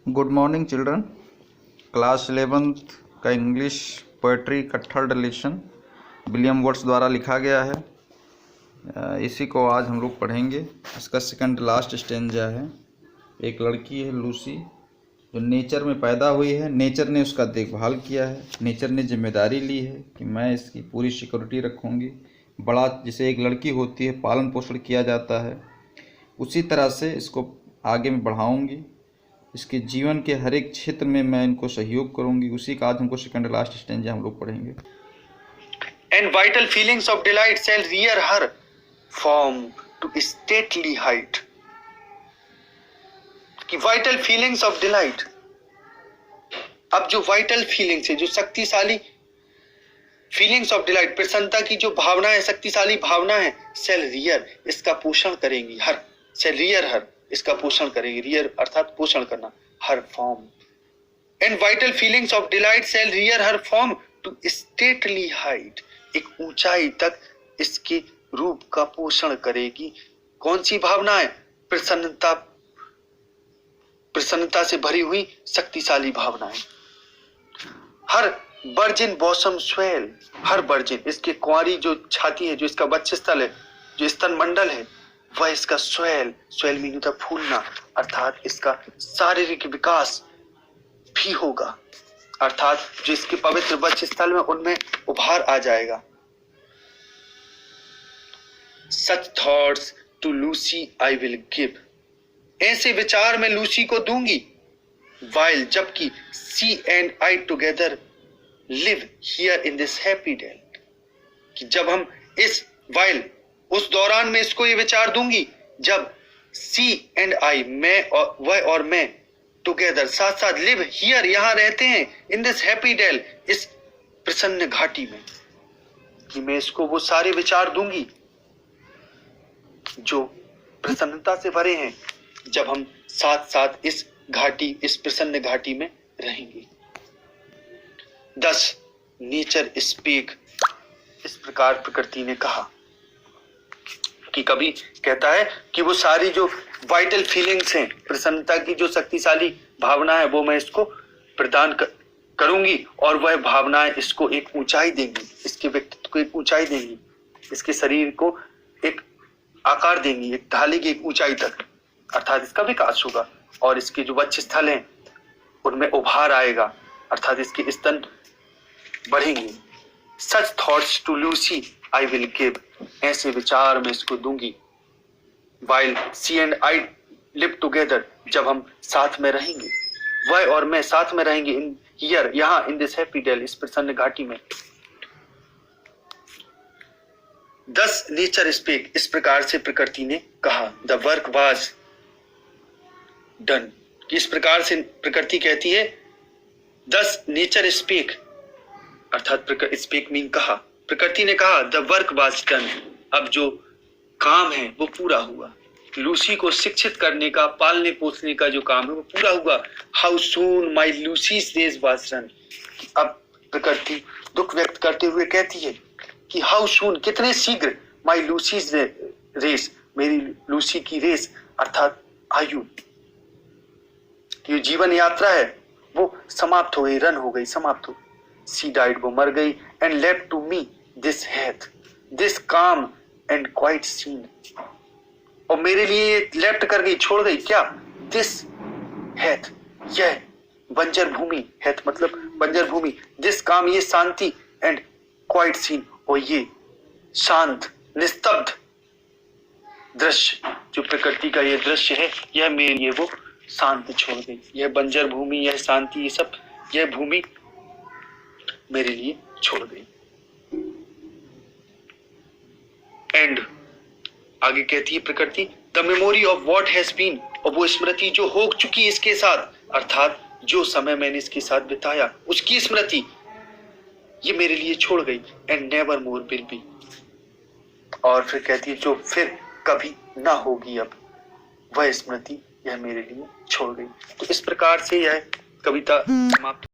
Good morning children. Class 11th का English poetry का third lesson William words द्वारा लिखा गया है। इसी को आज हम लोग पढ़ेंगे। इसका सेकंड लास्ट स्टेंजा है। एक लड़की है लूसी, जो नेचर में पैदा हुई है। नेचर ने उसका देखभाल किया है। नेचर ने जिम्मेदारी ली है कि मैं इसकी पूरी सिक्योरिटी रखूँगी। बड़ा जैसे एक लड़की होती है, पालन पोषण किया जाता है, उसी तरह से इसको आगे में बढ़ाऊँगी। इसके जीवन के हर एक क्षेत्र में मैं इनको सहयोग करूंगी। उसी का आज हमको सेकंड लास्ट स्टेंजा हम लोग पढ़ेंगे। And vital feelings of delight shall rear her form to stately height. कि vital feelings of delight, अब जो vital feelings है, जो शक्तिशाली feelings of delight, प्रसन्नता की जो भावना है, शक्तिशाली भावना है, shall rear, इसका पोषण करेंगी। हर shall rear her, इसका पोषण करेगी। रियर अर्थात पोषण करना। Her form and vital feelings of delight shall rear her form to stately height, एक ऊंचाई तक इसके रूप का पोषण करेगी। कौन सी भावना है? प्रसन्नता, प्रसन्नता से भरी हुई शक्तिशाली भावनाएं। हर वर्जिन बॉसम स्वेल, हर वर्जिन, इसके कुंवारी जो छाती है, जो इसका वक्षस्थल है, जो स्तन मंडल है, वह इसका स्वेल, स्वेल मीन होता फूलना, अर्थात इसका शारीरिक विकास भी होगा, अर्थात जो इसके पवित्र वक्षस्थल में उनमें उभार आ जाएगा। Such thoughts to Lucy I will give, ऐसे विचार मैं लूसी को दूंगी। While, जबकि she and I together live here in this happy dell, कि जब हम इस while, उस दौरान मैं इसको ये विचार दूंगी जब सी एंड आई, मैं और वह और मैं, टुगेदर, साथ साथ, लिव हियर, यहां रहते हैं, इन दिस हैप्पी डेल, इस प्रसन्न घाटी में, कि मैं इसको वो सारे विचार दूंगी जो प्रसन्नता से भरे हैं जब हम साथ साथ इस घाटी, इस प्रसन्न घाटी में रहेंगे। दस नेचर स्पीक, इस प्रकार प्रकृति ने कहा। कि कभी कहता है कि वो सारी जो वाइटल फीलिंग्स हैं, प्रसन्नता की जो शक्तिशाली भावना है, वो मैं इसको प्रदान करूंगी और वह भावनाएं इसको एक ऊंचाई देंगी, इसके व्यक्तित्व को एक ऊंचाई देंगी, इसके शरीर को एक आकार देंगी, एक ढालेगी एक ऊंचाई तक, अर्थात इसका विकास होगा और इसके जो वक्षस्थल हैं उनमें उभार आएगा, अर्थात इसके स्तन बढ़ेंगे। Such thoughts to Lucy I will give, ऐसे विचार मैं इसको दूंगी। While she and I live together, जब हम साथ में रहेंगे, वह और मैं साथ में रहेंगे, इन हियर, यहाँ, इन दिस हैप्पी डेल, इस प्रसन्न घाटी में। 10 नेचर स्पीक, इस प्रकार से प्रकृति ने कहा। द वर्क वाज डन, इस प्रकार से प्रकृति कहती है। 10 नेचर स्पीक, अर्थात स्पीक मीन कहा, प्रकृति ने कहा। द वर्क वाज डन, अब जो काम है वो पूरा हुआ। लूसी को शिक्षित करने का, पालने पोसने का जो काम है वो पूरा हुआ। How soon my Lucy's race was run, अब प्रकृति दुख व्यक्त करते हुए कहती है कि हाउ सून, कितने शीघ्र, माई लूसीज रेस, मेरी लूसी की रेस, अर्थात आयु, ये जीवन यात्रा है वो समाप्त हो गई, रन हो गई, समाप्त हो। सी डाइड, वो मर गई। And left to me this heath, this calm and quiet scene, और मेरे लिए लेफ्ट कर गई, छोड़ गई क्या? दिस हेथ, यह बंजर भूमि, हेथ मतलब बंजर भूमि, दिस काम, ये शांति, एंड क्वाइट सीन, और ये शांत निस्तब्ध दृश्य, जो प्रकृति का ये दृश्य है, यह मेरे लिए वो शांत छोड़ गई। यह बंजर भूमि, यह शांति, ये सब, यह भूमि मेरे लिए छोड़ गई। एंड आगे कहती है प्रकृति, the memory of what has been, और वो स्मृति जो हो चुकी इसके साथ, अर्थात जो समय मैंने इसके साथ बिताया, उसकी स्मृति ये मेरे लिए छोड़ गई। And never more will be, और फिर कहती है जो फिर कभी ना होगी, अब वह स्मृति यह मेरे लिए छोड़ गई। तो इस प्रकार से यह कविता समाप्त